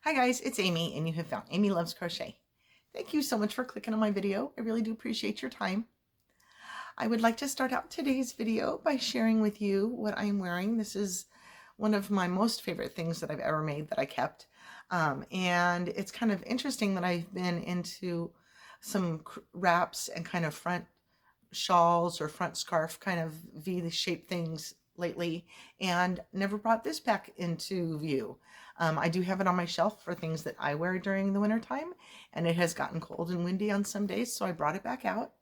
Hi guys, it's Amy and you have found Amy Loves Crochet. Thank you so much for clicking on my video. I really do appreciate your time. I would like to start out today's video by sharing with you what I'm wearing. This is one of my most favorite things that I've ever made that I kept. And it's kind of interesting that I've been into some wraps and kind of front shawls or front scarf kind of V-shaped things lately and never brought this back into view. I do have it on my shelf for things that I wear during the winter time, and it has gotten cold and windy on some days, so I brought it back out.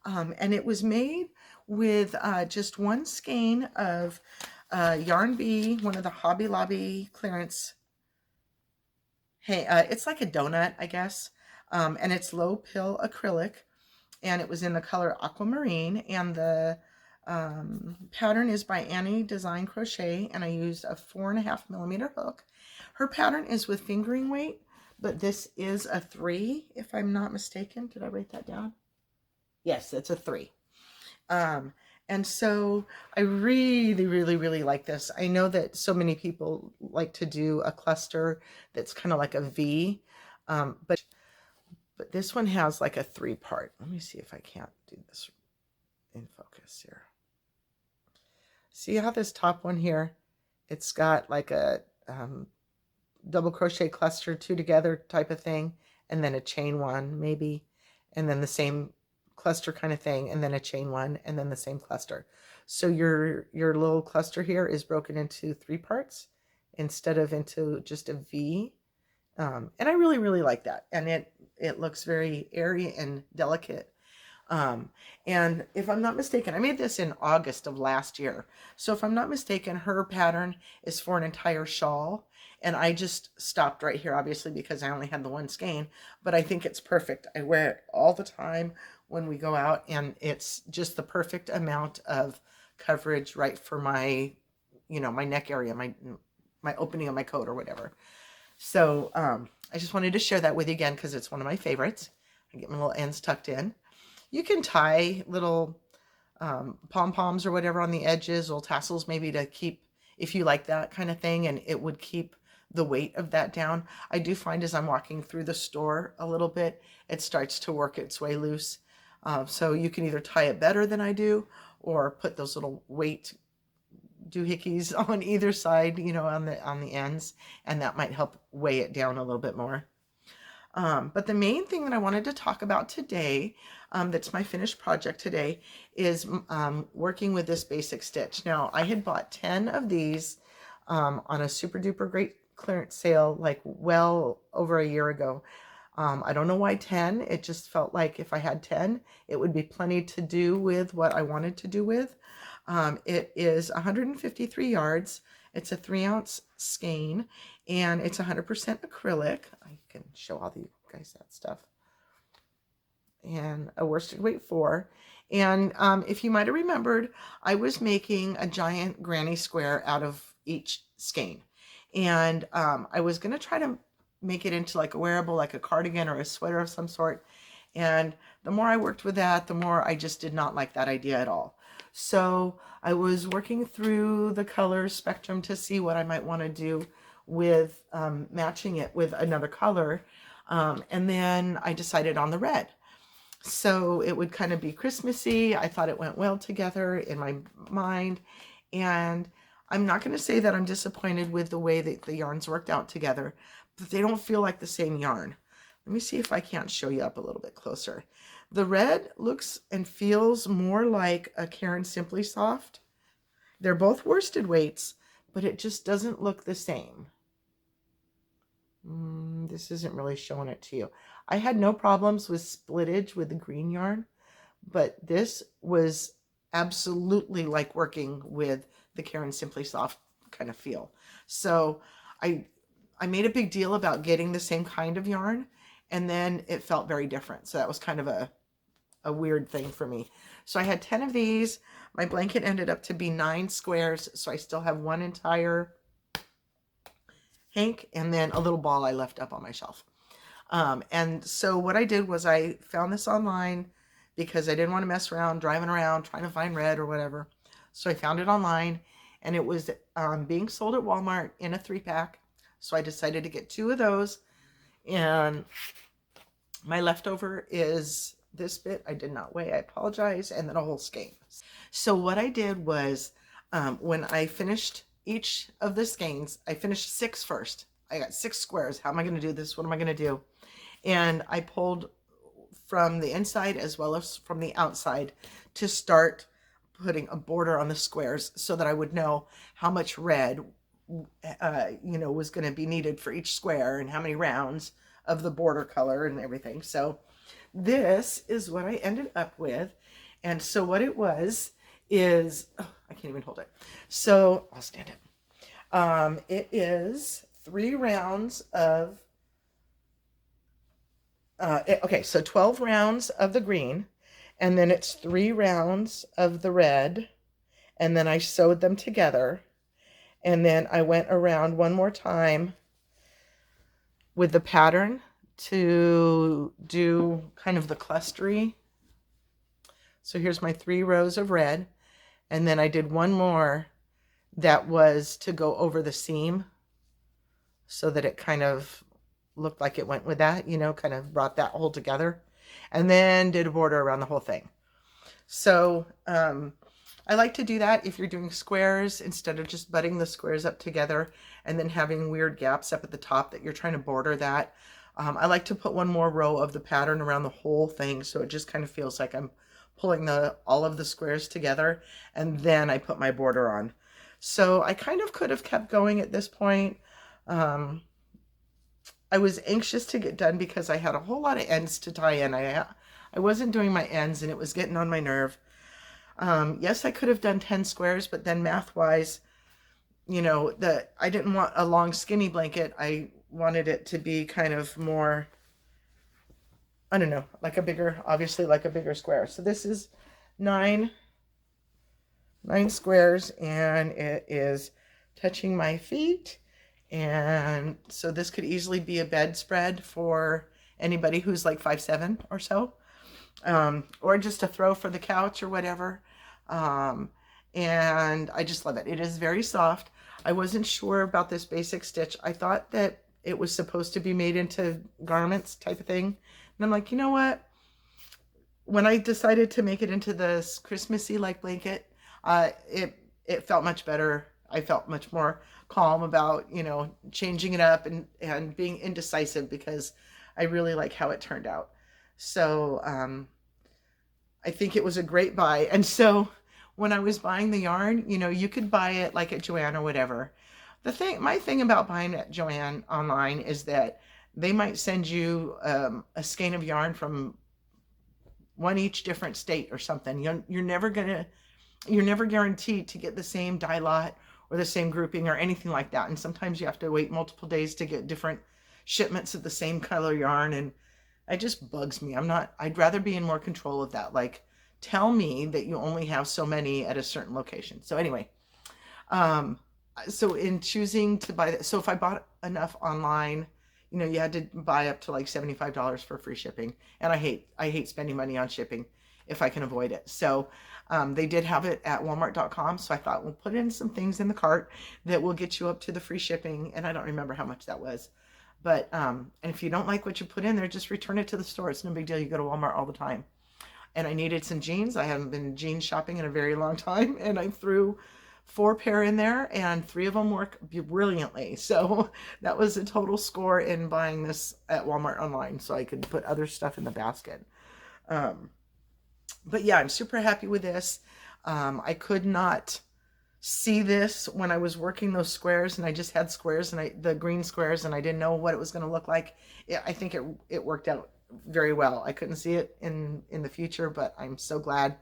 And it was made with just one skein of Yarn Bee, one of the Hobby Lobby clearance. Hey, it's like a donut, I guess, and it's low pill acrylic, and it was in the color Aquamarine, and the pattern is by Design Crochet, and I used a 4.5mm hook. Her pattern is with fingering weight, but this is a 3, if I'm not mistaken. Did I write that down? Yes, it's a 3. And so I really like this. I know that so many people like to do a cluster that's kind of like a V, but this one has like a 3-part. Let me see if I can't do this in focus here. See how this top one here, it's got like a double crochet cluster 2 together type of thing, and then a chain 1 maybe, and then the same cluster kind of thing, and then a chain 1, and then the same cluster. So your little cluster here is broken into 3 parts instead of into just a V. And I really like that, and it looks very airy and delicate. And if I'm not mistaken, I made this in August of last year. So if I'm not mistaken, her pattern is for an entire shawl. And I just stopped right here, obviously, because I only had the one skein, but I think it's perfect. I wear it all the time when we go out, and it's just the perfect amount of coverage, right, for my, my neck area, my opening of my coat or whatever. So, I just wanted to share that with you again, because it's one of my favorites. I get my little ends tucked in. You can tie little pom-poms or whatever on the edges, little tassels maybe to keep, if you like that kind of thing, and it would keep the weight of that down. I do find as I'm walking through the store a little bit, it starts to work its way loose. So you can either tie it better than I do, or put those little weight doohickeys on either side, on the ends, and that might help weigh it down a little bit more. But the main thing that I wanted to talk about today, that's my finished project today, is working with this basic stitch. Now, I had bought 10 of these on a super duper great clearance sale, like well over a year ago. I don't know why 10. It just felt like if I had 10, it would be plenty to do with what I wanted to do with. It is 153 yards. It's a 3-ounce skein, and it's 100% acrylic. I can show all you guys that stuff. And a worsted weight 4. And if you might have remembered, I was making a giant granny square out of each skein. And I was going to try to make it into like a wearable, like a cardigan or a sweater of some sort. And the more I worked with that, the more I just did not like that idea at all. So I was working through the color spectrum to see what I might want to do with matching it with another color. And then I decided on the red. So it would kind of be Christmassy. I thought it went well together in my mind. And I'm not going to say that I'm disappointed with the way that the yarns worked out together, but they don't feel like the same yarn. Let me see if I can't show you up a little bit closer. The red looks and feels more like a Caron Simply Soft. They're both worsted weights, but it just doesn't look the same. This isn't really showing it to you. I had no problems with splittage with the green yarn, but this was absolutely like working with the Caron Simply Soft kind of feel. So I made a big deal about getting the same kind of yarn, and then it felt very different. So that was kind of a weird thing for me. So I had 10 of these. My blanket ended up to be 9 squares, so I still have one entire hank and then a little ball I left up on my shelf. And so what I did was I found this online because I didn't want to mess around driving around trying to find red or whatever. So I found it online, and it was being sold at Walmart in a 3-pack. So I decided to get 2 of those, and my leftover is this bit. I did not weigh, I apologize, and then a whole skein. So what I did was, when I finished each of the skeins, I finished 6 first. I got 6 squares. How am I going to do this? What am I going to do? And I pulled from the inside as well as from the outside to start putting a border on the squares so that I would know how much red, was going to be needed for each square and how many rounds of the border color and everything. So this is what I ended up with. And so what it was is, oh, I can't even hold it. So I'll stand it. It is 3 rounds of, okay, so 12 rounds of the green, and then it's 3 rounds of the red, and then I sewed them together, and then I went around one more time with the pattern to do kind of the clustery. So here's my 3 rows of red, and then I did one more that was to go over the seam so that it kind of looked like it went with that, kind of brought that whole together, and then did a border around the whole thing. So I like to do that if you're doing squares, instead of just butting the squares up together and then having weird gaps up at the top that you're trying to border that. I like to put one more row of the pattern around the whole thing, so it just kind of feels like I'm pulling all of the squares together, and then I put my border on. So I kind of could have kept going at this point. I was anxious to get done because I had a whole lot of ends to tie in. I wasn't doing my ends, and it was getting on my nerve. Yes, I could have done 10 squares, but then math-wise, I didn't want a long skinny blanket. I wanted it to be kind of more, I don't know, obviously like a bigger square. So this is 9 squares, and it is touching my feet. And so this could easily be a bedspread for anybody who's like 5'7" or so, or just a throw for the couch or whatever. And I just love it. It is very soft. I wasn't sure about this basic stitch. I thought that it was supposed to be made into garments type of thing. And I'm like, you know what? When I decided to make it into this Christmassy like blanket, it felt much better. I felt much more calm about, changing it up and being indecisive, because I really like how it turned out. So I think it was a great buy. And so when I was buying the yarn, you could buy it like at Joann or whatever. My thing about buying at Joann online is that they might send you a skein of yarn from one each different state or something. You're never guaranteed to get the same dye lot or the same grouping or anything like that. And sometimes you have to wait multiple days to get different shipments of the same color yarn, and it just bugs me. I'd rather be in more control of that. Like, tell me that you only have so many at a certain location. So anyway, so in choosing to buy that, so if I bought enough online, you had to buy up to like $75 for free shipping. And I hate spending money on shipping if I can avoid it. So they did have it at walmart.com. So I thought, we'll put in some things in the cart that will get you up to the free shipping. And I don't remember how much that was. But, and if you don't like what you put in there, just return it to the store. It's no big deal. You go to Walmart all the time. And I needed some jeans. I haven't been jean shopping in a very long time. And I threw 4 pair in there, and 3 of them work brilliantly. So that was a total score in buying this at Walmart online, so I could put other stuff in the basket. But yeah, I'm super happy with this. I could not see this when I was working those squares, and I just had squares, and the green squares, and I didn't know what it was going to look like. I think it worked out very well. I couldn't see it in the future, but I'm so glad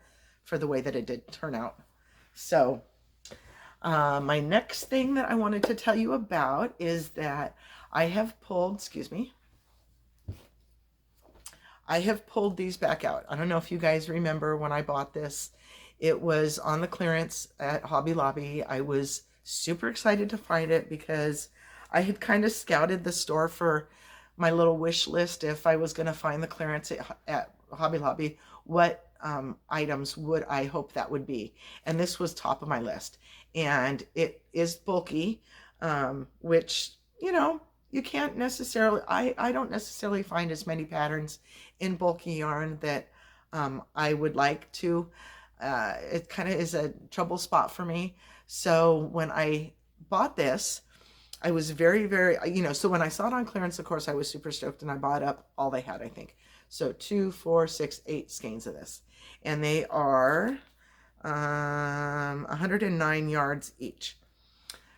for the way that it did turn out. So my next thing that I wanted to tell you about is that I have pulled, I have pulled these back out. I don't know if you guys remember when I bought this. It was on the clearance at Hobby Lobby. I was super excited to find it because I had kind of scouted the store for my little wish list. If I was going to find the clearance at Hobby Lobby, what items would I hope that would be? And this was top of my list. And it is bulky, which, you know, you can't necessarily, I don't necessarily find as many patterns in bulky yarn that I would like to. It kind of is a trouble spot for me. So when I bought this, I was very, very, so when I saw it on clearance, of course, I was super stoked and I bought up all they had, I think. So 2, 4, 6, 8 skeins of this. And they are 109 yards each.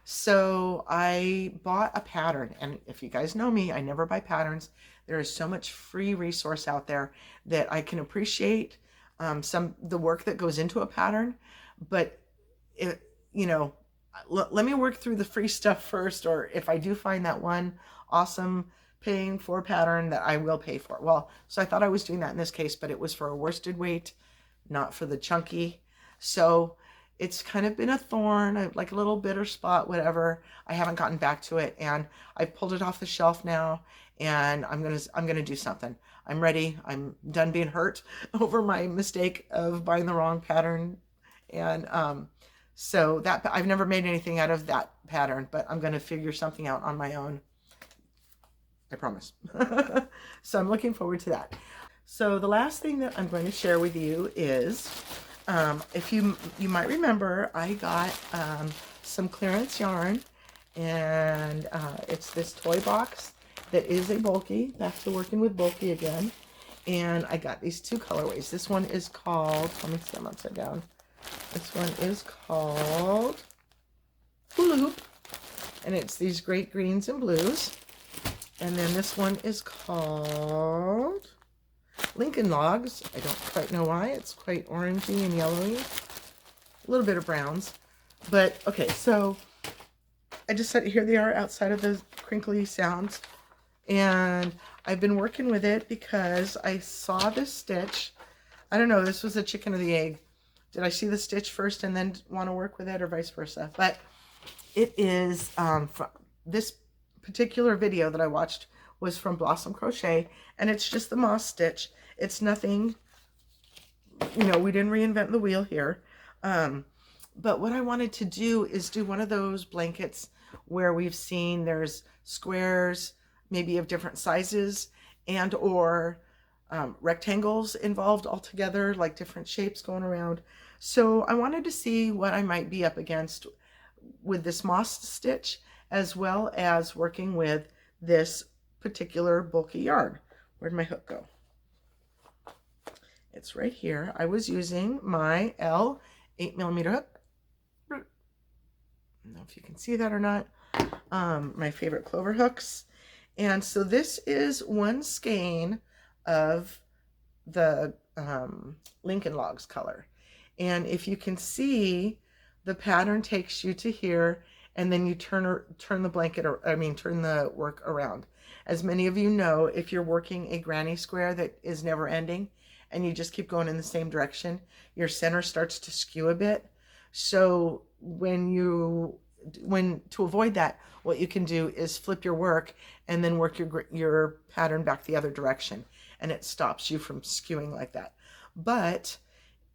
So I bought a pattern, and if you guys know me, I never buy patterns. There is so much free resource out there that I can appreciate the work that goes into a pattern, but it, let me work through the free stuff first, or if I do find that one awesome paying for pattern, that I will pay for. Well, so I thought I was doing that in this case, but it was for a worsted weight, not for the chunky. So it's kind of been a thorn, like a little bitter spot, whatever. I haven't gotten back to it, and I pulled it off the shelf now, and I'm gonna do something. I'm ready. I'm done being hurt over my mistake of buying the wrong pattern, and so that I've never made anything out of that pattern, but I'm gonna figure something out on my own. I promise. So I'm looking forward to that. So the last thing that I'm going to share with you is, if you might remember, I got some clearance yarn, and it's this ToyBox that is a bulky. Back to working with bulky again. And I got these 2 colorways. This one is called, let me see, I'm upside down. This one is called Hula Hoop, and it's these great greens and blues. And then this one is called Lincoln Logs. I don't quite know why. It's quite orangey and yellowy. A little bit of browns. But, okay, so I just said, here they are outside of the crinkly sounds. And I've been working with it because I saw this stitch. I don't know, this was a chicken or the egg. Did I see the stitch first and then want to work with it, or vice versa? But it is, from this particular video that I watched was from Blossom Crochet, and it's just the moss stitch. It's nothing, we didn't reinvent the wheel here. But what I wanted to do is do one of those blankets where we've seen there's squares, maybe of different sizes, and or rectangles involved all together, like different shapes going around. So I wanted to see what I might be up against with this moss stitch, as well as working with this particular bulky yarn. Where'd my hook go? It's right here. I was using my L 8mm hook. I don't know if you can see that or not. My favorite clover hooks. And so this is 1 skein of the Lincoln Logs color. And if you can see, the pattern takes you to here, and then you turn the blanket, or turn the work around. As many of you know, if you're working a granny square that is never ending, and you just keep going in the same direction, your center starts to skew a bit. So to avoid that, what you can do is flip your work and then work your pattern back the other direction, and it stops you from skewing like that. But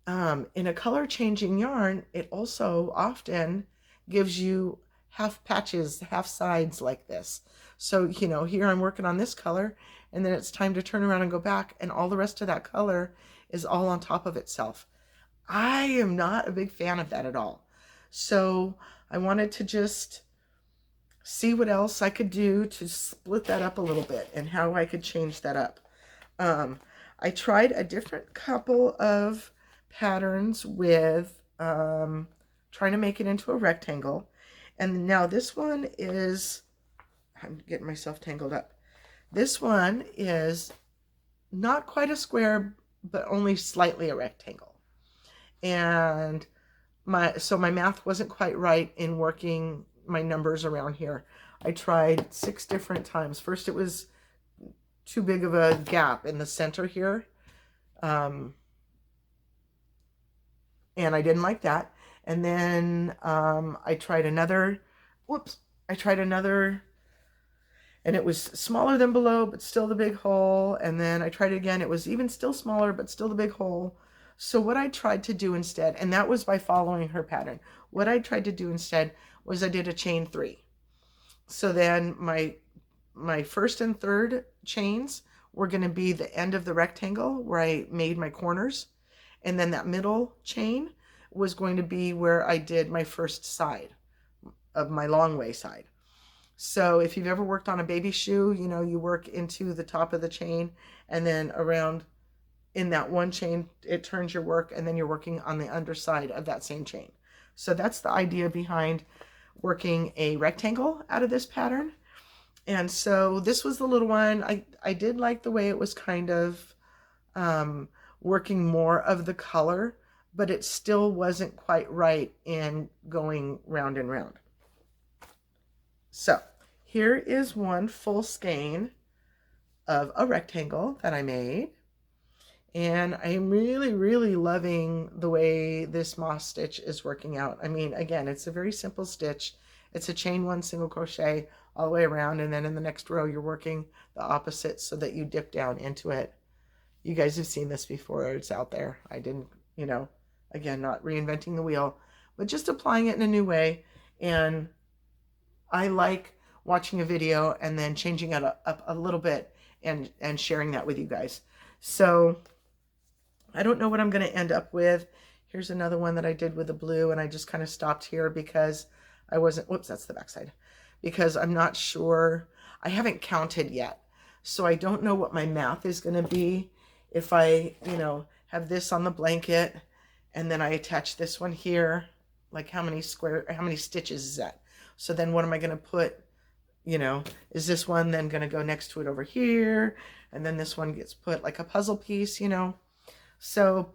in a color changing yarn, it also often gives you half patches, half sides like this. So, here I'm working on this color, and then it's time to turn around and go back, and all the rest of that color is all on top of itself. I am not a big fan of that at all. So I wanted to just see what else I could do to split that up a little bit, and how I could change that up. I tried a different couple of patterns with trying to make it into a rectangle, and now this one is, I'm getting myself tangled up. This one is not quite a square, but only slightly a rectangle. And my math wasn't quite right in working my numbers around here. I tried 6 different times. First, it was too big of a gap in the center here. And I didn't like that. And then I tried another, and it was smaller than below, but still the big hole. And then I tried it again. It was even still smaller, but still the big hole. So what I tried to do instead, and that was by following her pattern, what I tried to do instead was I did a chain 3. So then my first and third chains were going to be the end of the rectangle where I made my corners. And then that middle chain was going to be where I did my first side of my long way side. So if you've ever worked on a baby shoe, you know, you work into the top of the chain and then around in that one chain, it turns your work, and then you're working on the underside of that same chain. So that's the idea behind working a rectangle out of this pattern. And so this was the little one. I did like the way it was kind of working more of the color, but it still wasn't quite right in going round and round. So here is one full skein of a rectangle that I made. And I'm really, really loving the way this moss stitch is working out. I mean, again, it's a very simple stitch. It's a chain one single crochet all the way around, and then in the next row you're working the opposite so that you dip down into it. You guys have seen this before. It's out there. I didn't, you know, again, not reinventing the wheel, but just applying it in a new way. And I like watching a video and then changing it up a little bit and sharing that with you guys. So I don't know what I'm going to end up with. Here's another one that I did with the blue, and I just kind of stopped here because I wasn't, whoops, that's the backside, because I'm not sure. I haven't counted yet. So I don't know what my math is going to be if I, you know, have this on the blanket and then I attach this one here, like how many stitches is that? So then what am I going to put, you know, is this one then going to go next to it over here? And then this one gets put like a puzzle piece, you know? So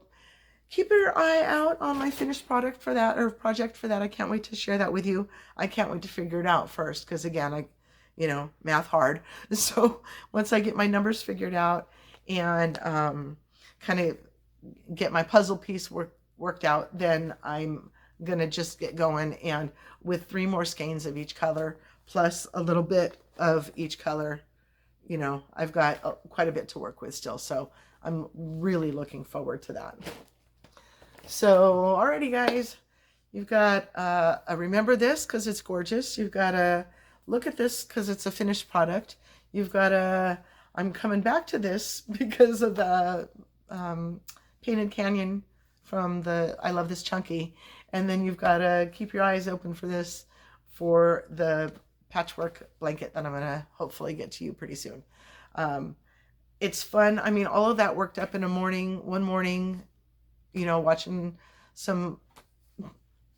keep your eye out on my finished product for that, or project for that. I can't wait to share that with you. I can't wait to figure it out first, because again, you know, math hard. So once I get my numbers figured out and kind of get my puzzle piece worked out, then I'm gonna just get going, and with 3 more skeins of each color plus a little bit of each color, you know, I've got quite a bit to work with still. So I'm really looking forward to that. So alrighty guys, you've got a remember this because it's gorgeous. You've got a look at this because it's a finished product. You've got a I'm coming back to this because of the Painted Canyon from the I Love This Chunky. And then you've got to keep your eyes open for this for the patchwork blanket that I'm going to hopefully get to you pretty soon. It's fun. I mean, all of that worked up in one morning, you know, watching some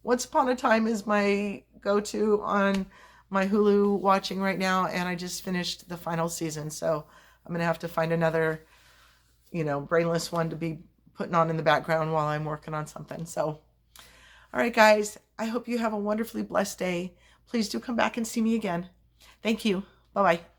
Once Upon a Time is my go-to on my Hulu watching right now, and I just finished the final season, so I'm gonna have to find another, you know, brainless one to be putting on in the background while I'm working on something. So all right guys, I hope you have a wonderfully blessed day. Please do come back and see me again. Thank you. Bye-bye.